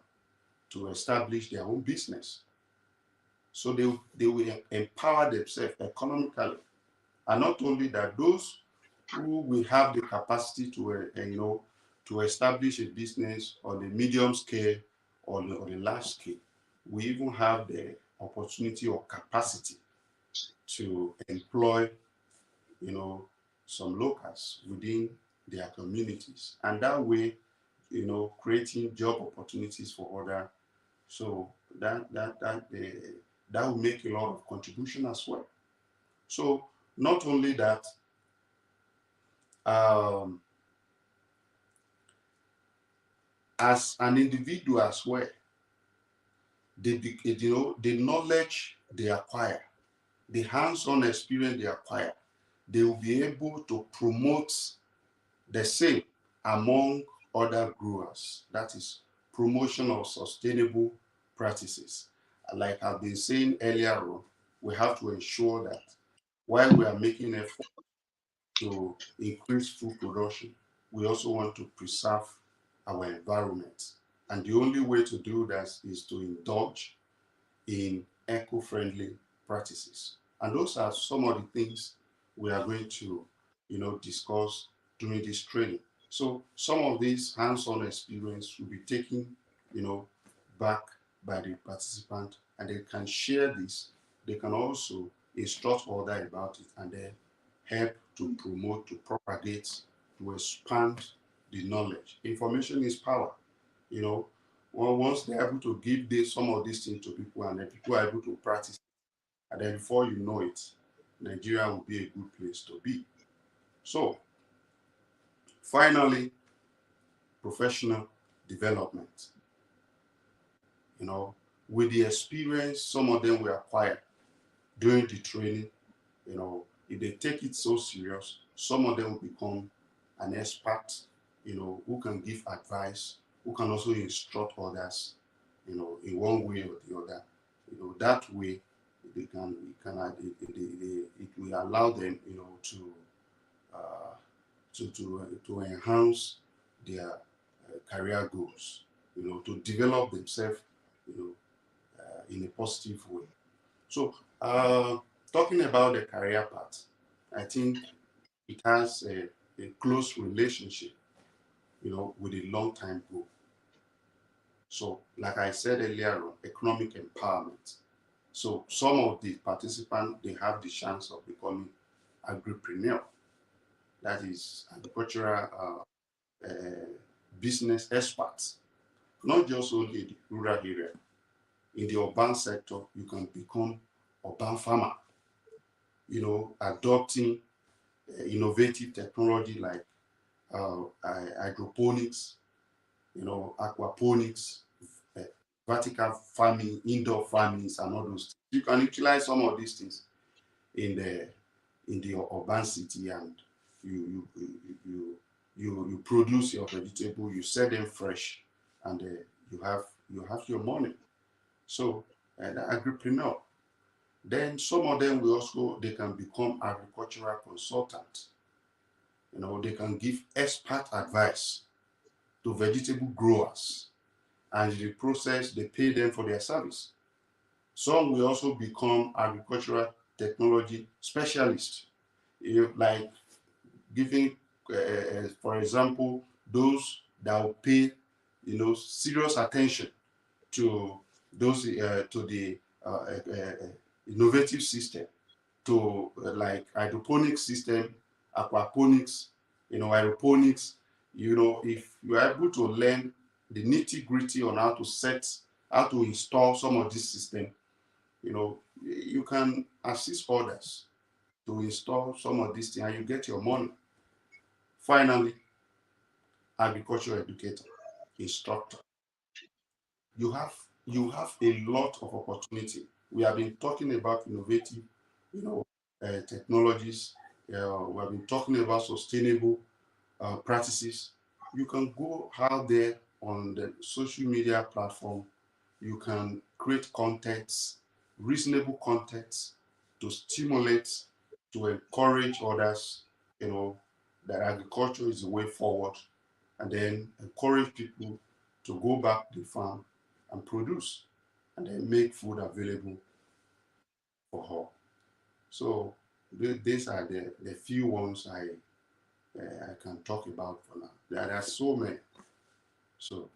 to establish their own business. So they will empower themselves economically. And not only that, those who will have the capacity to, to establish a business on the medium scale or the large scale, we even have the opportunity or capacity to employ, you know, some locals within their communities. And that way, creating job opportunities for other. So that will make a lot of contribution as well. So not only that, um, as an individual as well, the knowledge they acquire, the hands-on experience they acquire, they will be able to promote the same among other growers. That is promotion of sustainable practices. Like I've been saying earlier on, we have to ensure that while we are making effort to increase food production, we also want to preserve our environment. And the only way to do that is to indulge in eco-friendly practices. And those are some of the things we are going to, discuss during this training. So some of these hands-on experience will be taken, back by the participant, and they can share this. They can also instruct others about it, and then help to promote, to propagate, to expand the knowledge. Information is power, you know. Well, once they're able to give some of these things to people, and then people are able to practice, and then before you know it, Nigeria will be a good place to be. So, finally, professional development. With the experience some of them will acquire during the training, if they take it so serious, some of them will become an expert, who can give advice, who can also instruct others, in one way or the other. That way, it will allow them, to enhance their career goals, to develop themselves, in a positive way. So, talking about the career path, I think it has a close relationship, with a long-term goal. So, like I said earlier on, economic empowerment. So, some of the participants, they have the chance of becoming agripreneur, that is agricultural business experts, not just only in the rural area. In the urban sector, you can become urban farmer, adopting innovative technology like hydroponics, aquaponics, uh, vertical farming, indoor farmings, and all those things. You can utilize some of these things in the urban city, and you produce your vegetable, you sell them fresh, and you have your money. So, the agripreneur. Then some of them they can become agricultural consultants. They can give expert advice to vegetable growers, and in the process, they pay them for their service. Some will also become agricultural technology specialists, like giving, for example, those that will pay, serious attention to those to the innovative system, to like hydroponic system, aquaponics, aeroponics. If you are able to learn the nitty-gritty on how to install some of this system, you can assist others to install some of these things, and you get your money. Finally, agricultural educator, instructor. You have a lot of opportunity. We have been talking about innovative, technologies. We have been talking about sustainable practices. You can go out there on the social media platform. You can create contents, reasonable contents, to stimulate, to encourage others, that agriculture is the way forward, and then encourage people to go back to the farm and produce, and then make food available for all. So these are the few ones I can talk about for now. There are so many. So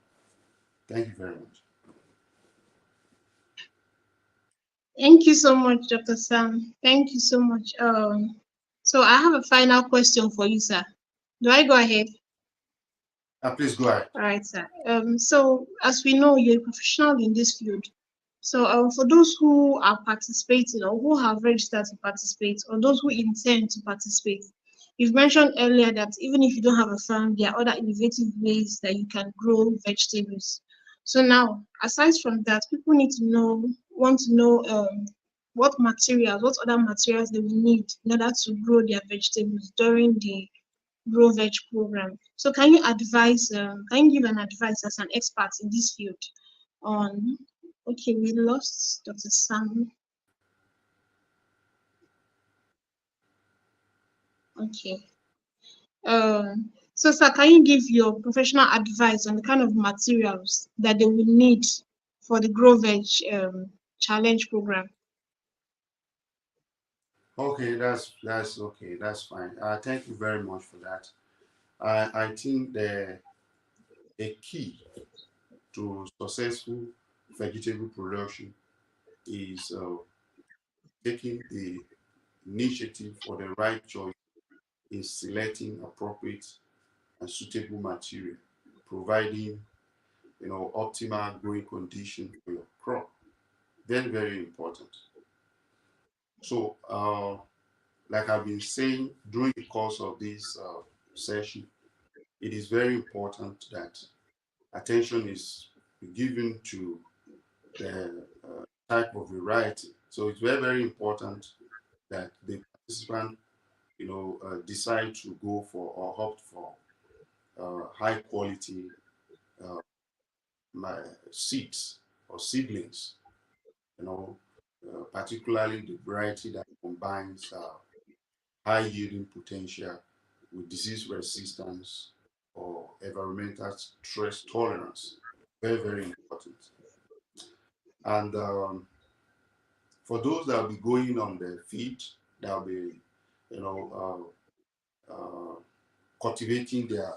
thank you very much. Thank you so much, Dr. Sam. Thank you so much. So I have a final question for you, sir. Do I go ahead? Please go ahead. All right, sir. So as we know, you're a professional in this field. So for those who are participating or who have registered to participate, or those who intend to participate, you've mentioned earlier that even if you don't have a farm, there are other innovative ways that you can grow vegetables. So now, aside from that, people want to know what materials, what other materials they will need in order to grow their vegetables during the Growveg program. So can you advise, can you give an advice as an expert in this field on, okay, we lost Dr. Sam. Okay. So sir, can you give your professional advice on the kind of materials that they will need for the Growveg challenge program? Okay, that's okay. That's fine. Thank you very much for that. I think the a key to successful vegetable production is taking the initiative or the right choice in selecting appropriate and suitable material, providing optimal growing condition for your crop. Very, very important. So, like I've been saying during the course of this session, it is very important that attention is given to the type of variety. So it's very, very important that the participant, decide to go for or opt for high quality uh, seeds or seedlings, particularly the variety that combines high yielding potential with disease resistance or environmental stress tolerance. Very, very important. And for those that will be going on the field, that will be, you know, cultivating their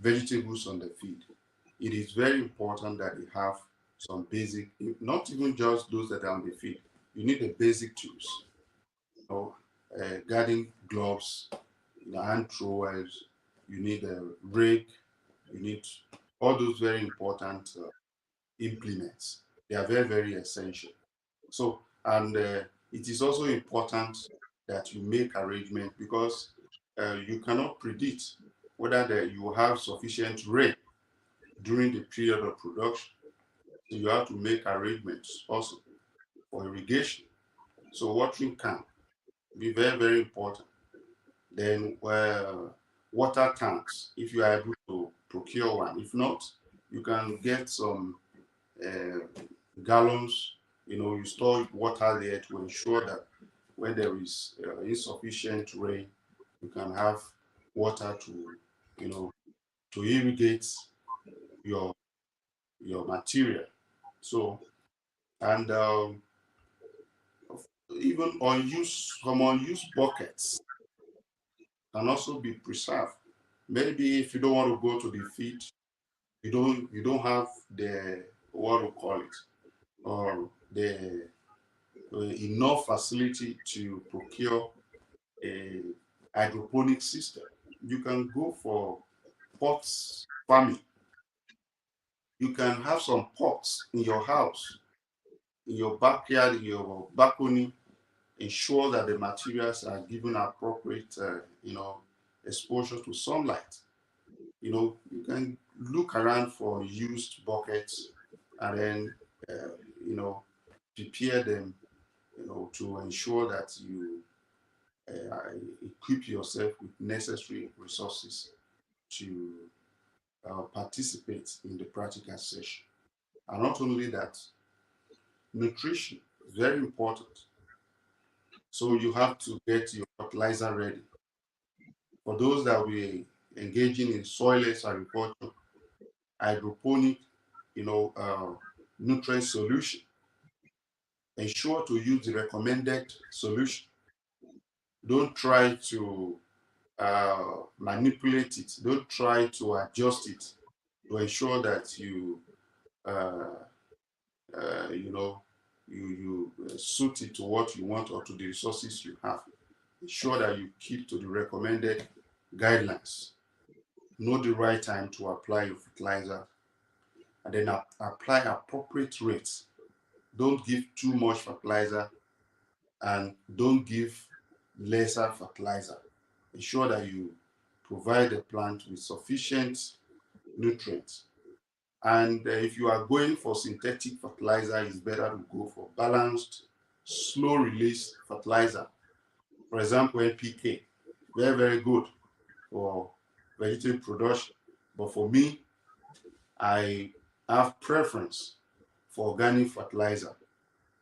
vegetables on the field, it is very important that they have some basic, not even just those that are on the field. You need the basic tools, garden gloves, hand trowels. You need a rake. You need all those very important implements. They are very, very essential. So, and it is also important that you make arrangements because you cannot predict whether you will have sufficient rain during the period of production. So you have to make arrangements also for irrigation. So watering can be very, very important. Then water tanks, if you are able to procure one. If not, you can get some uh, gallons. You store water there to ensure that when there is insufficient rain, you can have water you know, to irrigate your material. So, and even some unused buckets can also be preserved. Maybe if you don't want to go to the field, you don't have the what we call it or the enough facility to procure a hydroponic system. You can go for pots farming. You can have some pots in your house, in your backyard, in your balcony. Ensure that the materials are given appropriate, exposure to sunlight. You can look around for used buckets and then, uh, you know, prepare them, to ensure that you equip yourself with necessary resources to participate in the practical session. And not only that, nutrition is very important. So you have to get your fertilizer ready. For those that will be engaging in soilless agriculture, hydroponic, nutrient solution, ensure to use the recommended solution. Don't try to manipulate it. Don't try to adjust it to ensure that uh, you know, you suit it to what you want or to the resources you have. Ensure that you keep to the recommended guidelines. Know the right time to apply your fertilizer, and then apply appropriate rates. Don't give too much fertilizer and don't give lesser fertilizer. Ensure that you provide the plant with sufficient nutrients. And if you are going for synthetic fertilizer, it's better to go for balanced slow release fertilizer. For example, NPK, very, very good for vegetable production. But for me, I have preference for organic fertilizer.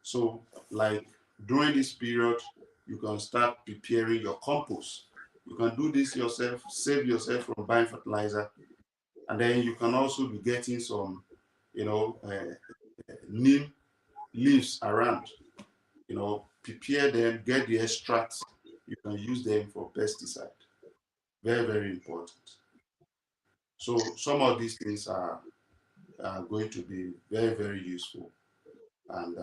So, like during this period, you can start preparing your compost. You can do this yourself, save yourself from buying fertilizer, and then you can also be getting some, neem leaves around. Prepare them, get the extracts. You can use them for pesticide. Very, very important. So some of these things are going to be very, very useful, and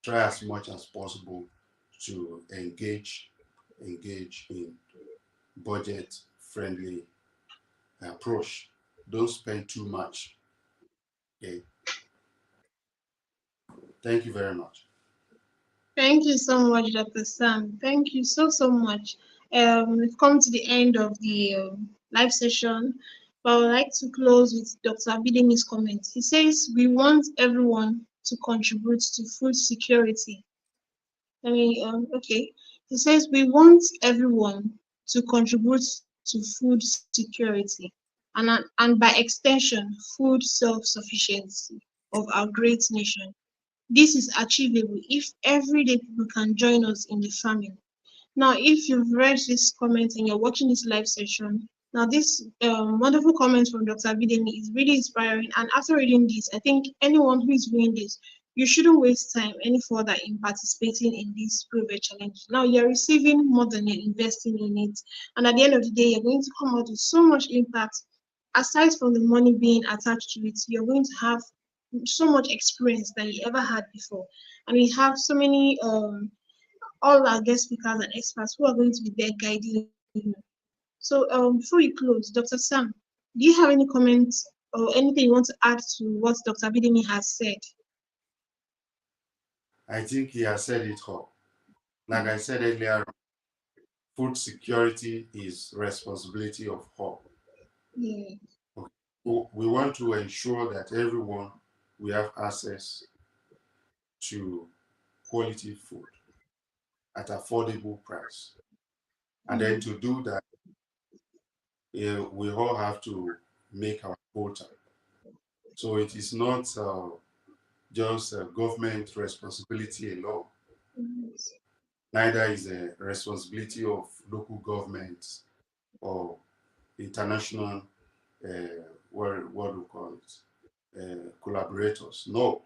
try as much as possible to engage in budget friendly approach. Don't spend too much. Okay. Thank you very much. Thank you so much, Dr. Sam. Thank you so, so much. We've come to the end of the live session, but I would like to close with Dr. Abidemi's comment. He says, we want everyone to contribute to food security. Okay. He says, we want everyone to contribute to food security and by extension, food self-sufficiency of our great nation. This is achievable if everyday people can join us in the farming. Now, if you've read this comment and you're watching this live session, now this wonderful comment from Dr. Bidemi is really inspiring. And after reading this, I think anyone who is doing this, you shouldn't waste time any further in participating in this Growveg challenge. Now you're receiving more than you're investing in it. And at the end of the day, you're going to come out with so much impact. Aside from the money being attached to it, you're going to have so much experience than you ever had before. And we have so many all our guest speakers and experts who are going to be there guiding you. So before we close, Dr. Sam, do you have any comments or anything you want to add to what Dr. Bidemi has said? I think he has said it all. Like I said earlier, food security is responsibility of all. Yeah. Okay. So we want to ensure that everyone will have access to quality food at affordable price. And then Mm, to do that, we all have to make our quota. So it is not just government responsibility alone. yes. Neither is a responsibility of local governments or international, what do we call it, collaborators. No,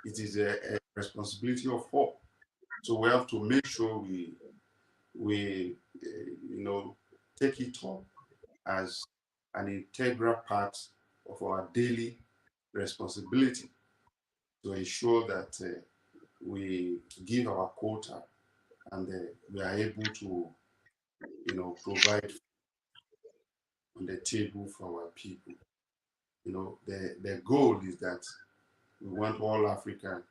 it is a responsibility of all. So we have to make sure we take it up as an integral part of our daily responsibility to ensure that we give our quota and we are able to, provide on the table for our people. The goal is that we want all Africa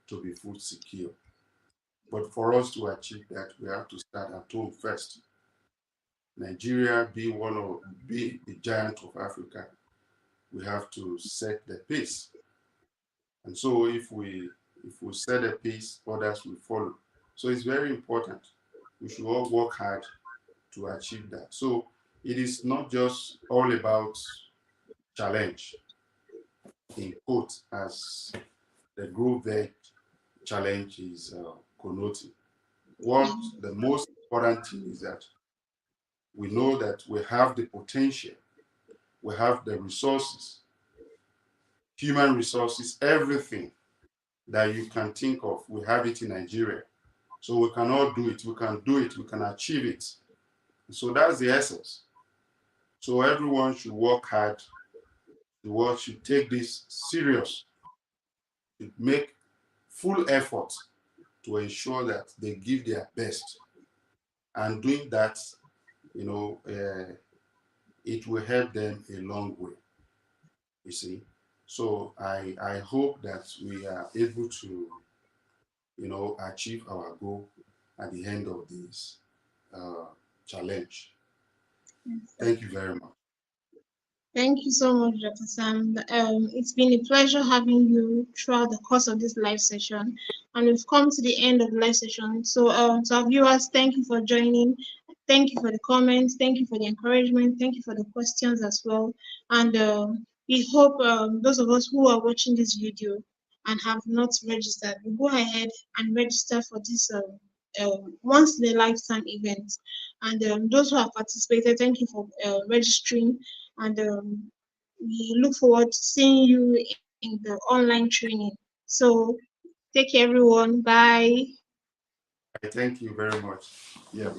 to be food secure. But for us to achieve that, we have to start at home first. Nigeria be the giant of Africa, we have to set the pace. And so if we set a pace, others will follow. So it's very important. We should all work hard to achieve that. So it is not just all about challenge in quote as the Growveg challenge is connoting. What the most important thing is that we know that we have the potential, we have the resources, human resources, everything that you can think of, we have it in Nigeria. So we can all do it, we can do it, we can achieve it. So that's the essence. So everyone should work hard, the world should take this serious, should make full effort to ensure that they give their best. And doing that, it will help them a long way, you see. So I hope that we are able to, achieve our goal at the end of this uh, challenge. Yes. Thank you very much. Thank you so much, Dr. Sam. It's been a pleasure having you throughout the course of this live session, and we've come to the end of the live session. So, to our viewers, thank you for joining. Thank you for the comments. Thank you for the encouragement. Thank you for the questions as well. And we hope those of us who are watching this video and have not registered will go ahead and register for this once in a lifetime event. And those who have participated, thank you for registering, and we look forward to seeing you in the online training. So take care, everyone. Bye. I thank you very much. Yeah.